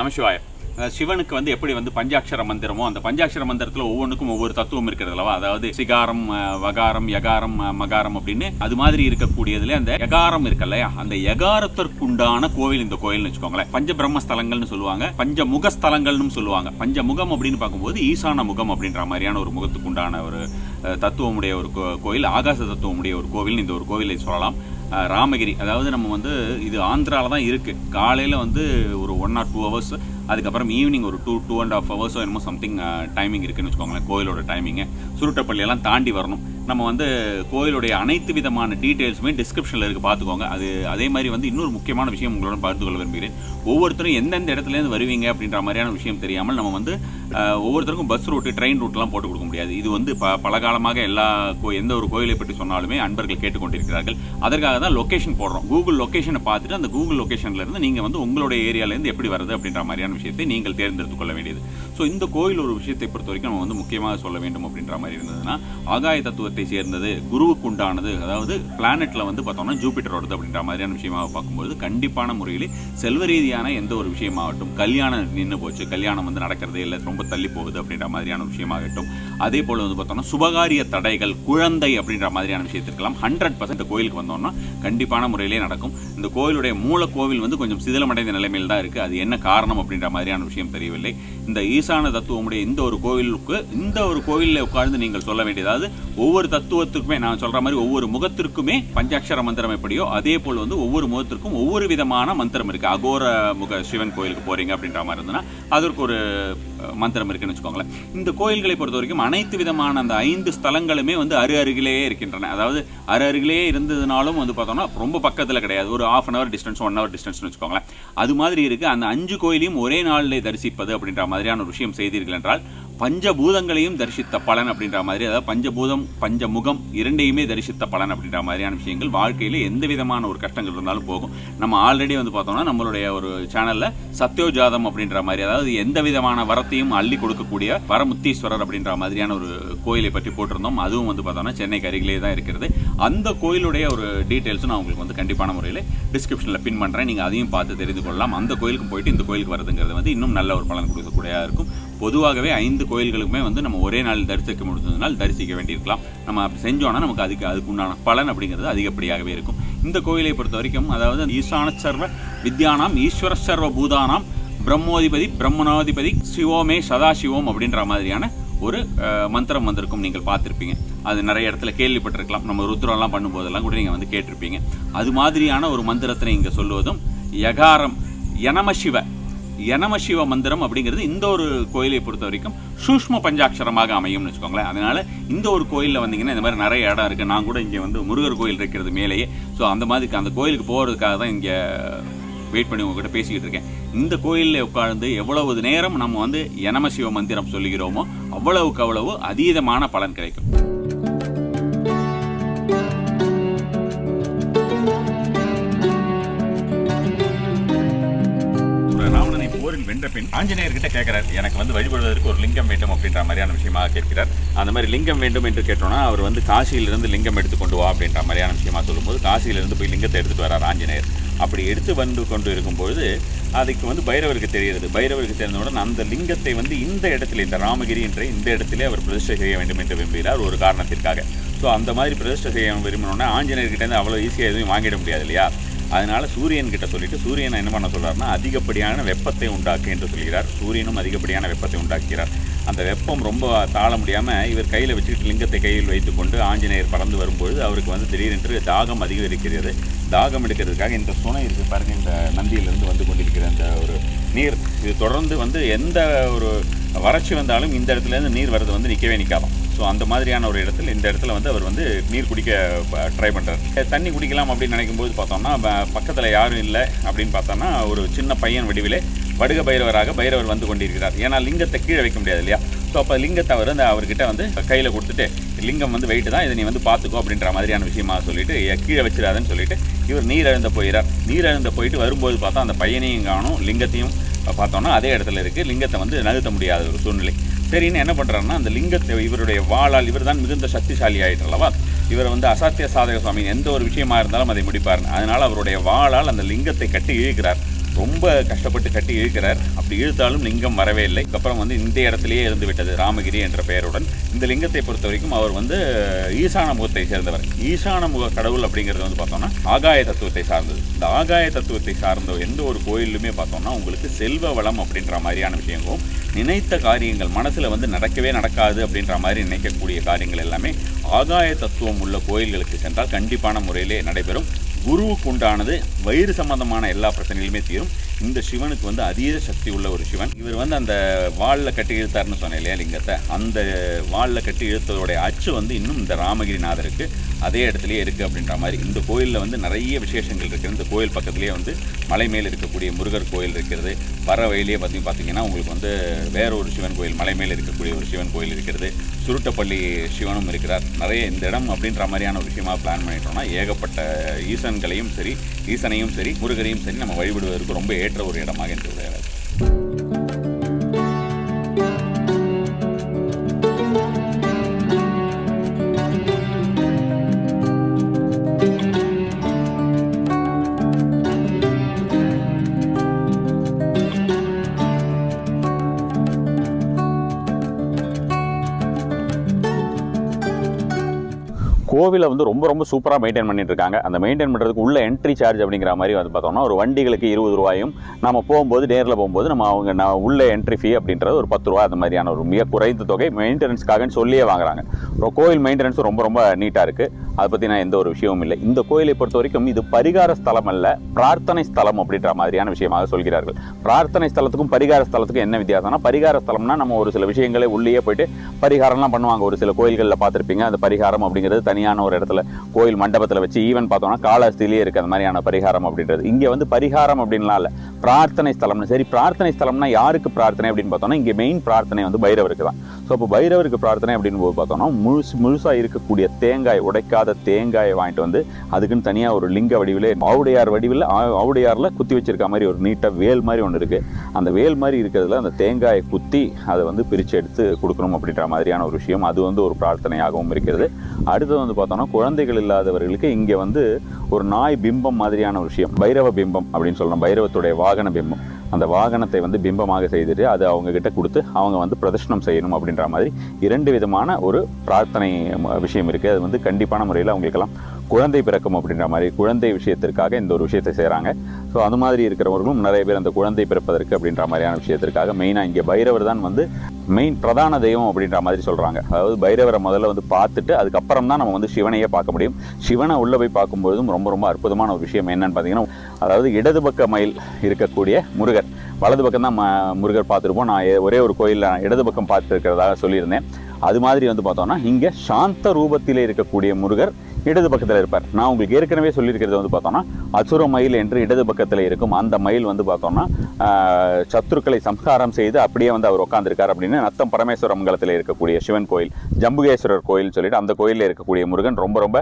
நமசிவாய. சிவனுக்கு வந்து எப்படி வந்து பஞ்சாட்சர மந்திரமோ அந்த பஞ்சாட்சர மந்திரத்தில் ஒவ்வொன்றுக்கும் ஒவ்வொரு தத்துவம் இருக்கிறது அல்லவா. அதாவது சிகாரம், வகாரம், யகாரம், மகாரம் அப்படின்னு அது மாதிரி இருக்கக்கூடியதுல அந்த யகாரம் இருக்கு இல்லையா, அந்த யகாரத்திற்குண்டான கோவில் இந்த கோயில்னு வச்சுக்கோங்களேன். பஞ்ச பிரம்மஸ்தலங்கள்னு சொல்லுவாங்க, பஞ்ச முகஸ்தலங்கள்னு சொல்லுவாங்க. பஞ்ச முகம் அப்படின்னு பார்க்கும்போது ஈசான முகம் அப்படின்ற மாதிரியான ஒரு முகத்துக்குண்டான ஒரு தத்துவமுடைய ஒரு கோயில், ஆகாச தத்துவமுடைய ஒரு கோவில் இந்த ஒரு கோவிலை சொல்லலாம். ராமகிரி, அதாவது நம்ம வந்து இது ஆந்திராவில் தான் இருக்குது. காலையில் வந்து ஒரு 1 or 2 hours, அதுக்கப்புறம் ஈவினிங் ஒரு 2.5 hours என்னமோ சம்திங் டைமிங் இருக்குன்னு வச்சுக்கோங்களேன். கோயிலோட டைமிங்கு சுருட்டப்பள்ளியெல்லாம் தாண்டி வரணும். நம்ம வந்து கோயிலுடைய அனைத்து விதமான டீட்டெயில்ஸுமே டிஸ்கிரிப்ஷனில் இருக்குது, பார்த்துக்கோங்க. அது அதே மாதிரி வந்து இன்னொரு முக்கியமான விஷயம் உங்களோட பகிர்ந்து கொள்ள விரும்புகிறேன். ஒவ்வொருத்தரும் எந்தெந்த இடத்துலேருந்து வருவீங்க அப்படின்ற மாதிரியான விஷயம் தெரியாமல் நம்ம வந்து ஒவ்வொருத்தருக்கும் பஸ் ரூட்டு, ட்ரெயின் ரூட்லாம் போட்டு கொடுக்க முடியாது. இது வந்து பல காலமாக எந்த ஒரு கோயிலை பற்றி சொன்னாலுமே அன்பர்கள் கேட்டுக்கொண்டிருக்கிறார்கள். அதற்காக தான் லொக்கேஷன் போடுறோம். கூகுள் லொக்கேஷனை பார்த்துட்டு அந்த கூகுள் லொக்கேஷன்லேருந்து நீங்கள் வந்து உங்களுடைய ஏரியாவிலேருந்து எப்படி வருது அப்படின்ற மாதிரியான விஷயத்தை நீங்கள் தேர்ந்தெடுத்து கொள்ள வேண்டியது. ஸோ இந்த கோயில் ஒரு விஷயத்தை பொறுத்த வரைக்கும் நம்ம வந்து முக்கியமாக சொல்ல வேண்டும் அப்படின்ற மாதிரி இருந்ததுன்னா, ஆகாய தத்துவத்தை சேர்ந்தது, குருவுக்கு உண்டானது, அதாவது பிளானெட்டில் வந்து பார்த்தோம்னா ஜூபிட்டர் வருது அப்படின்ற மாதிரியான விஷயமாக பார்க்கும்போது கண்டிப்பான முறையில் செல்வ ரீதியான எந்த ஒரு விஷயமாகட்டும், கல்யாணம் நின்று போச்சு, கல்யாணம் வந்து நடக்கிறதே இல்லை, ரொம்ப தள்ளி போகுது அப்படின்ற மாதிரியான விஷயமாகட்டும், அதே போல் வந்து பார்த்தோம்னா சுபகாரிய தடைகள், குழந்தை அப்படின்ற மாதிரியான விஷயத்திற்கெல்லாம் 100% இந்த கோயிலுக்கு வந்தோம்னா கண்டிப்பான முறையிலே நடக்கும். இந்த கோயிலுடைய மூல கோவில் வந்து கொஞ்சம் சிதிலமடைந்த நிலைமையில் தான் இருக்குது. அது என்ன காரணம் அப்படின்ற மாதிரியான விஷயம் தெரியவில்லை. இந்த ஈசான தத்துவமுடைய இந்த ஒரு கோவிலுக்கு, இந்த ஒரு கோவிலில் உட்கார்ந்து நீங்கள் சொல்ல வேண்டியதாவது ஒவ்வொரு தத்துவத்திற்குமே, நான் சொல்கிற மாதிரி ஒவ்வொரு முகத்திற்குமே பஞ்சாட்சர மந்திரம் எப்படியோ அதே போல் வந்து ஒவ்வொரு முகத்திற்கும் ஒவ்வொரு விதமான மந்திரம் இருக்குது. அகோர முக சிவன் கோயிலுக்கு போகிறீங்க அப்படின்ற மாதிரி இருந்ததுன்னா அதற்கு ஒரு மந்திரம் இருக்குன்னு வச்சுக்கோங்களேன். இந்த கோயில்களை பொறுத்த வரைக்கும் அனைத்து விதமான அந்த 5 ஸ்தலங்களுமே வந்து அருகிலேயே இருக்கின்றன. அதாவது அருகிலேயே இருந்ததுனாலும் வந்து பார்த்தோம்னா ரொம்ப பக்கத்தில் கிடையாது, ஒரு 1/2 hour டிஸ்டன்ஸ், 1 hour டிஸ்டன்ஸ்னு வச்சுக்கோங்களேன். அது மாதிரி இருக்குது. அந்த 5 கோயிலையும் ஒரே நாளில் தரிசிப்பது அப்படின்ற மாதிரியான ஒரு விஷயம் செய்தீர்கள் என்றால் பஞ்சபூதங்களையும் தரிசித்த பலன் அப்படின்ற மாதிரி, அதாவது பஞ்சபூதம், பஞ்சமுகம் இரண்டையுமே தரிசித்த பலன் அப்படின்ற மாதிரியான விஷயங்கள் வாழ்க்கையில் எந்த விதமான ஒரு கஷ்டங்கள் இருந்தாலும் போகும். நம்ம ஆல்ரெடி வந்து பார்த்தோம்னா நம்மளுடைய ஒரு சேனலில் சத்யோஜாதம் அப்படின்ற மாதிரி, அதாவது எந்த விதமான வரத்தையும் அள்ளி கொடுக்கக்கூடிய வரமுத்தீஸ்வரர் அப்படின்ற மாதிரியான ஒரு கோயிலை பற்றி போட்டிருந்தோம். அதுவும் வந்து பார்த்தோம்னா சென்னைக்கு அருகிலே தான் இருக்கிறது. அந்த கோயிலுடைய ஒரு டீட்டெயில்ஸும் நான் உங்களுக்கு வந்து கண்டிப்பான முறையில் டிஸ்கிரிப்ஷனில் பின் பண்ணுறேன். நீங்கள் அதையும் பார்த்து தெரிந்து கொள்ளலாம். அந்த கோயிலுக்கும் போயிட்டு இந்த கோயிலுக்கு வரதுங்கிறது வந்து இன்னும் நல்ல ஒரு பலன் கொடுக்கக்கூடியதாக இருக்கும். பொதுவாகவே 5 கோயில்களுக்குமே வந்து நம்ம ஒரே நாள் தரிசிக்க முடிஞ்சதுனால் தரிசிக்க வேண்டியிருக்கலாம். நம்ம அப்படி செஞ்சோன்னா நமக்கு அதுக்குண்டான பலன் அப்படிங்கிறது அதிகப்படியாகவே இருக்கும். இந்த கோயிலை பொறுத்த வரைக்கும், அதாவது ஈசான சர்வ வித்யானாம் ஈஸ்வர சர்வ பூதானாம் பிரம்மோதிபதி பிரம்மணாதிபதி சிவோமே சதாசிவோம் அப்படின்ற மாதிரியான ஒரு மந்திரம் வந்திருக்கும். நீங்கள் பார்த்துருப்பீங்க, அது நிறைய இடத்துல கேள்விப்பட்டிருக்கலாம். நம்ம ருத்ரம்லாம் பண்ணும்போதெல்லாம் கூட நீங்கள் வந்து கேட்டிருப்பீங்க. அது மாதிரியான ஒரு மந்திரத்தினை இங்கே சொல்லுவதும் யகாரம், யனமசிவ மந்திரம் அப்படிங்கிறது இந்த ஒரு கோயிலை பொறுத்த வரைக்கும் சூஷ்ம பஞ்சாட்சரமாக அமையும்னு வச்சுக்கோங்களேன். அதனால் இந்த ஒரு கோயிலில் வந்தீங்கன்னா இந்த மாதிரி நிறைய இடம் இருக்குது. நான் கூட இங்கே வந்து முருகர் கோயில் இருக்கிறது மேலேயே. ஸோ அந்த மாதிரி அந்த கோயிலுக்கு போகிறதுக்காக தான் இங்கே வெயிட் பண்ணி உங்ககிட்ட பேசிக்கிட்டு இருக்கேன். இந்த கோயிலில் உட்கார்ந்து எவ்வளவு நேரம் நம்ம வந்து யனமசிவ மந்திரம் சொல்லுகிறோமோ அவ்வளவுக்கு அவ்வளவு அதீதமான பலன் கிடைக்கும். வென்ற பின் ஆஞ்சநேயர்கிட்ட கேட்கிறார், எனக்கு வந்து வழிபடுவதற்கு ஒரு லிங்கம் வேண்டும் அப்படின்ற மாதிரியான விஷயமாக கேட்கிறார். அந்த மாதிரி லிங்கம் வேண்டும் என்று கேட்டோன்னா அவர் வந்து காசியிலிருந்து லிங்கம் எடுத்து கொண்டு வா அப்படின்ற மாதிரியான விஷயமா சொல்லும்போது காசியிலிருந்து போய் லிங்கத்தை எடுத்துகிட்டு வரார் ஆஞ்சநேயர். அப்படி எடுத்து வந்து கொண்டு இருக்கும்பொழுது அதுக்கு வந்து பைரவருக்கு தெரிகிறது. பைரவருக்கு தெரிந்தவுடன் அந்த லிங்கத்தை வந்து இந்த இடத்துல, இந்த ராமகிரி என்ற இந்த இடத்திலே அவர் பிரதிஷ்டை செய்ய வேண்டும் என்று விரும்புகிறார் ஒரு காரணத்திற்காக. ஸோ அந்த மாதிரி பிரதிஷ்டை செய்ய விரும்பினோன்னா ஆஞ்சநேயர்கிட்டேருந்து அவ்வளோ ஈஸியாக எதுவும் வாங்கிட முடியாது இல்லையா. அதனால் சூரியன்கிட்ட சொல்லிவிட்டு சூரியனை என்ன பண்ண சொல்கிறாருன்னா அதிகப்படியான வெப்பத்தை உண்டாக்கு என்று சொல்கிறார். சூரியனும் அதிகப்படியான வெப்பத்தை உண்டாக்கிறார். அந்த வெப்பம் ரொம்ப தாழ முடியாமல் இவர் கையில் வச்சுக்கிட்டு லிங்கத்தை கையில் வைத்துக்கொண்டு ஆஞ்சநேயர் பறந்து வரும்பொழுது அவருக்கு வந்து திடீரென்று தாகம் அதிகரிக்கிறது. தாகம் எடுக்கிறதுக்காக இந்த சுனை இருக்குது பாருங்கள், இந்த நந்தியிலிருந்து வந்து கொண்டிருக்கிற அந்த ஒரு நீர், இது தொடர்ந்து வந்து எந்த ஒரு வறட்சி வந்தாலும் இந்த இடத்துலேருந்து நீர் வர்றது வந்து நிற்கவே நிற்காதான். ஸோ அந்த மாதிரியான ஒரு இடத்துல, இந்த இடத்துல வந்து அவர் வந்து நீர் குடிக்க ட்ரை பண்ணுறார். தண்ணி குடிக்கலாம் அப்படின்னு நினைக்கும்போது பார்த்தோம்னா பக்கத்தில் யாரும் இல்லை அப்படின்னு பார்த்தோம்னா ஒரு சின்ன பையன் வடிவிலே வடுக பைரவர் வந்து கொண்டிருக்கிறார். ஏன்னா லிங்கத்தை கீழே வைக்க முடியாது இல்லையா. ஸோ அப்போ லிங்கத்தை அவர் வந்து அவர்கிட்ட வந்து கையில் கொடுத்துட்டு, லிங்கம் வந்து வெயிட்டு தான், இதை நீ வந்து பார்த்துக்கோ அப்படின்ற மாதிரியான விஷயமா சொல்லிட்டு கீழே வச்சிடாதுன்னு சொல்லிட்டு இவர் நீர் எழுந்த போயிடார். நீர் எழுந்த போயிட்டு வரும்போது பார்த்தா அந்த பையனையும் காணும், லிங்கத்தையும் பார்த்தோன்னா அதே இடத்துல இருக்குது. லிங்கத்தை வந்து நகர்த்த முடியாத ஒரு சூழ்நிலை. சரின்னு என்ன பண்ணுறாருன்னா அந்த லிங்கத்தை இவருடைய வாளால், இவர் தான் மிகுந்த சக்திசாலி ஆகிட்டல்லவா, இவர் வந்து அசாத்திய சாதக சுவாமி, எந்த ஒரு விஷயமா இருந்தாலும் அதை முடிப்பார். அதனால் அவருடைய வாளால் அந்த லிங்கத்தை கட்டி இழுக்கிறார். ரொம்ப கஷ்டப்பட்டு கட்டி இழுக்கிறார். அப்படி இழுத்தாலும் லிங்கம் வரவே இல்லை. அதுக்கப்புறம் வந்து இந்த இடத்துலையே இருந்து விட்டது ராமகிரி என்ற பெயருடன். இந்த லிங்கத்தை பொறுத்த வரைக்கும் அவர் வந்து ஈசான முகத்தை சேர்ந்தவர். ஈசான முக கடவுள் அப்படிங்கிறது வந்து பார்த்தோம்னா ஆகாய தத்துவத்தை சார்ந்தது. இந்த ஆகாய தத்துவத்தை சார்ந்த எந்த ஒரு கோயிலுமே பார்த்தோம்னா உங்களுக்கு செல்வ வளம் அப்படின்ற மாதிரியான விஷயங்களும், நினைத்த காரியங்கள் மனசில் வந்து நடக்கவே நடக்காது அப்படின்ற மாதிரி நினைக்கக்கூடிய காரியங்கள் எல்லாமே ஆகாய தத்துவம் உள்ள கோயில்களுக்கு சென்றால் கண்டிப்பான முறையிலே நடைபெறும். குருவுக்கு உண்டானது வயிறு சம்பந்தமான எல்லா பிரச்சனைகளுமே தீரும். இந்த சிவனுக்கு வந்து அதீத சக்தி உள்ள ஒரு சிவன். இவர் வந்து அந்த வாளில் கட்டி இழுத்தார்னு சொன்னேன் இல்லையா லிங்கத்தை, அந்த வாளில் கட்டி இழுத்ததோடைய அச்சு வந்து இன்னும் இந்த ராமகிரிநாதருக்கு அதே இடத்துலையே இருக்குது அப்படின்ற மாதிரி. இந்த கோயிலில் வந்து நிறைய விசேஷங்கள் இருக்குது. இந்த கோயில் பக்கத்துலேயே வந்து மலை மேல் இருக்கக்கூடிய முருகர் கோயில் இருக்கிறது. வர வழியிலே பார்த்தீங்கன்னா உங்களுக்கு வந்து வேற ஒரு சிவன் கோயில், மலை மேல் இருக்கக்கூடிய ஒரு சிவன் கோயில் இருக்கிறது. சுருட்டப்பள்ளி சிவனும் இருக்கிறார். நிறைய இந்த இடம் அப்படின்ற மாதிரியான ஒரு விஷயமாக பிளான் பண்ணிட்டோம்னா ஏகப்பட்ட ஈசன்களையும் சரி, ஈசனையும் சரி, முருகரையும் சரி நம்ம வழிபடுவதற்கு ரொம்ப ஏற்ற ஒரு இடமாக இந்த உடையாது. கோவிலை வந்து ரொம்ப ரொம்ப சூப்பராக மெயின்டைன் பண்ணிட்டு இருக்காங்க. அந்த மெயின்டைன் பண்ணுறதுக்கு உள்ள என்ட்ரி சார்ஜ் அப்படிங்கிற மாதிரி வந்து பார்த்தோம்னா ஒரு வண்டிகளுக்கு 20 ரூபாயும், நம்ம போகும்போது நேரில் போகும்போது நம்ம அவங்க உள்ள என்ட்ரி ஃபீ அப்படின்றது ஒரு 10 ரூபா, அந்த மாதிரியான ஒரு மிக குறைந்த தொகை மெயின்டெனன்ஸ்க்காகன்னு சொல்லியே வாங்குறாங்க. கோயில் மெயின்டெனன்ஸ் ரொம்ப ரொம்ப நீட்டாக இருக்குது. அதை பற்றி நான் எந்த ஒரு விஷயமும் இல்லை. இந்த கோயிலை பொறுத்த வரைக்கும் இது பரிகார ஸ்தலம் அல்ல, பிரார்த்தனை ஸ்தலம் அப்படின்ற மாதிரியான விஷயமாக சொல்கிறார்கள். பிரார்த்தனை ஸ்தலத்துக்கும் பரிகார ஸ்தலத்துக்கும் என்ன வித்தியாசம்னா, பரிகார ஸ்தலம்னா நம்ம ஒரு சில விஷயங்களை உள்ளே போயிட்டு பரிகாரம்லாம் பண்ணுவாங்க. ஒரு சில கோயில்களில் பார்த்துருப்பீங்க. அந்த பரிகாரம் அப்படிங்கிறது தனியான ஒரு இடத்துல கோயில் மண்டபத்தில் வச்சு ஈவன் பார்த்தோம்னா காலஹஸ்திலேயே இருக்குது அந்த மாதிரியான பரிகாரம் அப்படின்றது. இங்கே வந்து பரிகாரம் அப்படின்லாம் இல்லை, பிரார்த்தனை ஸ்தலம்னு. சரி, பிரார்த்தனை ஸ்தலம்னா யாருக்கு பிரார்த்தனை அப்படின்னு பார்த்தோம்னா இங்கே மெயின் பிரார்த்தனை வந்து பைரவருக்கு தான். ஸோ அப்போ பைரவருக்கு பிரார்த்தனை அப்படின்னு போது பார்த்தோம்னா முழுசாக இருக்கக்கூடிய தேங்காய், உடைக்காத தேங்காயை வாங்கிட்டு வந்து அதுக்குன்னு தனியாக ஒரு லிங்க வடிவில், ஆவுடையார் வடிவில், ஆவுடையாரில் குத்தி வச்சிருக்க மாதிரி ஒரு நீட்டாக வேல் மாதிரி ஒன்று இருக்குது. அந்த வேல் மாதிரி இருக்கிறதுல அந்த தேங்காயை குத்தி அதை வந்து பிரித்து எடுத்து கொடுக்கணும் அப்படின்ற மாதிரியான ஒரு விஷயம். அது வந்து ஒரு பிரார்த்தனையாகவும் இருக்கிறது. அடுத்தது வந்து பார்த்தோம்னா குழந்தைகள் இல்லாதவர்களுக்கு இங்கே வந்து ஒரு நாய் பிம்பம் மாதிரியான ஒரு விஷயம், பைரவ பிம்பம் அப்படின்னு சொல்லணும். பைரவத்துடைய வாகன பிம்பம். அந்த வாகனத்தை வந்து பிம்பமாக செய்துட்டு அது அவங்கக்கிட்ட கொடுத்து அவங்க வந்து பிரதர்ஷனம் செய்யணும் அப்படின்ற மாதிரி 2 விதமான ஒரு பிரார்த்தனை விஷயம் இருக்குது. அது வந்து கண்டிப்பான முறையில் அவங்களுக்கெல்லாம் குழந்தை பிறக்கும் அப்படின்ற மாதிரி குழந்தை விஷயத்திற்காக இந்த ஒரு விஷயத்தை செய்கிறாங்க. ஸோ அது மாதிரி இருக்கிறவர்களும் நிறைய பேர் அந்த குழந்தை பிறப்பதற்கு அப்படின்ற மாதிரியான விஷயத்திற்காக மெயினாக இங்கே பைரவர் தான் வந்து மெயின் பிரதான தெய்வம் அப்படின்ற மாதிரி சொல்கிறாங்க. அதாவது பைரவரை முதல்ல வந்து பார்த்துட்டு அதுக்கப்புறம் தான் நம்ம வந்து சிவனையே பார்க்க முடியும். சிவனை உள்ளே போய் பார்க்கும்பொழுதும் ரொம்ப ரொம்ப அற்புதமான ஒரு விஷயம் என்னன்னு பார்த்தீங்கன்னா, அதாவது இடது பக்க மயில் இருக்கக்கூடிய முருகர், வலது பக்கம் தான் முருகர் பார்த்துருப்போம். நான் ஒரே ஒரு கோயிலில் இடது பக்கம் பார்த்து இருக்கிறதாக சொல்லியிருந்தேன். அது மாதிரி வந்து பார்த்தோம்னா இங்கே சாந்த ரூபத்தில் இருக்கக்கூடிய முருகர் இடது பக்கத்தில் இருப்பார். நான் உங்களுக்கு ஏற்கனவே சொல்லியிருக்கிறது வந்து பார்த்தோம்னா அசுர மயில் என்று இடது பக்கத்தில் இருக்கும். அந்த மயில் வந்து பார்த்தோம்னா சத்துருக்களை சம்ஹாரம் செய்து அப்படியே வந்து அவர் உட்காந்துருக்கார் அப்படின்னு நத்தம் பரமேஸ்வர மங்கலத்தில் இருக்கக்கூடிய சிவன் கோயில், ஜம்புகேஸ்வரர் கோயில் சொல்லிட்டு அந்த கோயிலில் இருக்கக்கூடிய முருகன் ரொம்ப ரொம்ப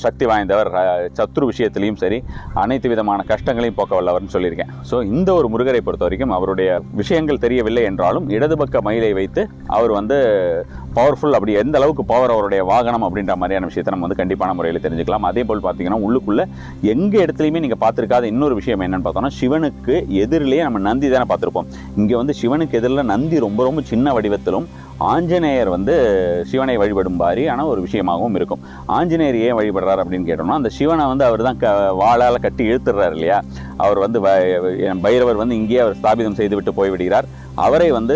சக்தி வாய்ந்தவர். சத்ரு விஷயத்திலையும் சரி அனைத்து விதமான கஷ்டங்களையும் போக்க வல்லவர்னு சொல்லியிருக்கேன். ஸோ இந்த ஒரு முருகரை பொறுத்த வரைக்கும் அவருடைய விஷயங்கள் தெரியவில்லை என்றாலும் இடது பக்க மயிலை வைத்து அவர் வந்து பவர்ஃபுல், அப்படி எந்த அளவுக்கு பவர் அவருடைய வாகனம் அப்படின்ற மாதிரியான விஷயத்தை நம்ம வந்து கண்டிப்பான முறையில் தெரிஞ்சுக்கலாம். அதே போல் பார்த்தீங்கன்னா உள்ளுக்குள்ளே எங்கே இடத்துலையுமே நீங்கள் பார்த்துருக்காத இன்னொரு விஷயம் என்னென்னு பார்த்தோம்னா, சிவனுக்கு எதிரிலேயே நம்ம நந்தி தானே பார்த்துருப்போம். இங்கே வந்து சிவனுக்கு எதிரில் நந்தி ரொம்ப ரொம்ப சின்ன வடிவத்திலும், ஆஞ்சநேயர் வந்து சிவனை வழிபடும் மாதிரியான ஒரு விஷயமாகவும் இருக்கும். ஆஞ்சநேயர் ஏன் வழிபடுறார் அப்படின்னு கேட்டோம்னா, அந்த சிவனை வந்து அவர் தான் வாளால் கட்டி இழுத்துடுறார் இல்லையா. அவர் வந்து பைரவர் வந்து இங்கேயே அவர் ஸ்தாபிதம் செய்துவிட்டு போய்விடுகிறார். அவரை வந்து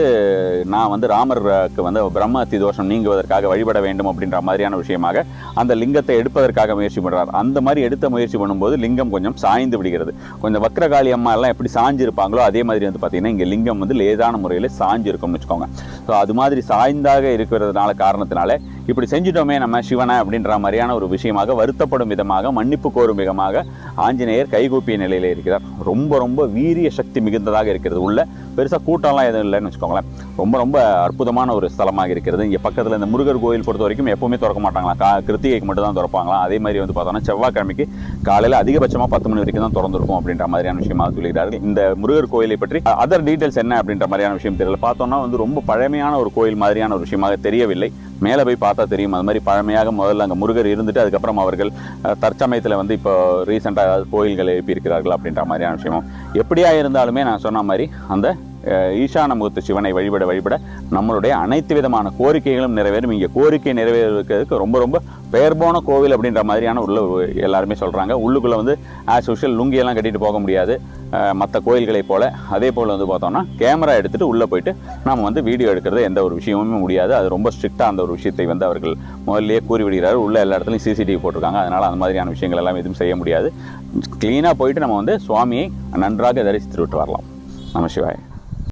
நான் வந்து ராமருக்கு வந்து பிரம்ம அத்தி தோஷம் நீங்குவதற்காக வழிபட வேண்டும் அப்படின்ற மாதிரியான விஷயமாக அந்த லிங்கத்தை எடுப்பதற்காக முயற்சி பண்ணுறார். அந்த மாதிரி எடுத்த முயற்சி பண்ணும்போது லிங்கம் கொஞ்சம் சாய்ந்து விடுகிறது. கொஞ்சம் வக்ரகாளி அம்மா எல்லாம் எப்படி சாஞ்சு இருப்பாங்களோ அதே மாதிரி வந்து பார்த்தீங்கன்னா இங்கே லிங்கம் வந்து லேதான முறையில் சாஞ்சு இருக்கும்னு வச்சுக்கோங்க. ஸோ அது மாதிரி சாய்ந்தாக இருக்கிறதுனால காரணத்தினால இப்படி செஞ்சுட்டோமே நம்ம சிவனை அப்படின்ற மாதிரியான ஒரு விஷயமாக வருத்தப்படும் விதமாக, மன்னிப்பு கோரும் விதமாக ஆஞ்சநேயர் கைகூப்பிய நிலையில் இருக்கிறார். ரொம்ப ரொம்ப வீரிய சக்தி மிகுந்ததாக இருக்கிறது. உள்ள பெருசாக கூட்டம்லாம் எதுவும் இல்லைன்னு வச்சுக்கோங்களேன். ரொம்ப ரொம்ப அற்புதமான ஒரு ஸ்தலமாக இருக்கிறது. இங்கே பக்கத்தில் இந்த முருகர் கோயில் பொறுத்த வரைக்கும் எப்போவுமே திறக்க மாட்டாங்களாம், கிருத்திகைக்கு மட்டும் தான் திறப்பாங்களாம். அதே மாதிரி வந்து பார்த்தோன்னா செவ்வாய்க்கிழமைக்கு காலையில் அதிகபட்சமாக 10 மணி வரைக்கும் தான் திறந்துருக்கும் அப்படின்ற மாதிரியான விஷயமாக சொல்லியிருக்காரு. இந்த முருகர் கோயிலை பற்றி அதர் டீட்டெயில்ஸ் என்ன அப்படின்ற மாதிரியான விஷயம் தெரியல. பார்த்தோன்னா வந்து ரொம்ப பழமையான ஒரு கோயில் மாதிரியான ஒரு விஷயமாக தெரியவில்லை. மேலே போய் பார்த்தா தெரியும். அது மாதிரி பழமையாக முதல்ல அங்கே முருகர் இருந்துட்டு அதுக்கப்புறம் அவர்கள் தற்சமயத்தில் வந்து இப்போ ரீசெண்டாக ஏதாவது கோயில்கள் எழுப்பியிருக்கிறார்கள் அப்படின்ற மாதிரியான விஷயமும். எப்படியா இருந்தாலுமே நான் சொன்ன மாதிரி அந்த ஈசானமுகத்து சிவனை வழிபட நம்மளுடைய அனைத்து விதமான கோரிக்கைகளும் நிறைவேறும். இங்கே கோரிக்கை நிறைவேறுவதற்கு ரொம்ப ரொம்ப பெயர் போன கோவில் அப்படின்ற மாதிரியான உள்ள எல்லாருமே சொல்கிறாங்க. உள்ளுக்குள்ளே வந்து ஆஸ் யூஷுவல் லுங்கியெல்லாம் கட்டிட்டு போக முடியாது மற்ற கோயில்களை போல். அதே போல் வந்து பார்த்தோம்னா கேமரா எடுத்துகிட்டு உள்ளே போயிட்டு நம்ம வந்து வீடியோ எடுக்கிறது எந்த ஒரு விஷயமுமே முடியாது. அது ரொம்ப ஸ்ட்ரிக்டாக அந்த ஒரு விஷயத்தை வந்து அவர்கள் முதல்லையே கூறிவிடுகிறார். உள்ள எல்லா இடத்துலையும் சிசிடிவி போட்டிருக்காங்க. அதனால் அந்த மாதிரியான விஷயங்கள் எல்லாம் எதுவும் செய்ய முடியாது. க்ளீனாக போயிட்டு நம்ம வந்து சுவாமியை நன்றாக தரிசித்து விட்டு வரலாம். நம சிவாய.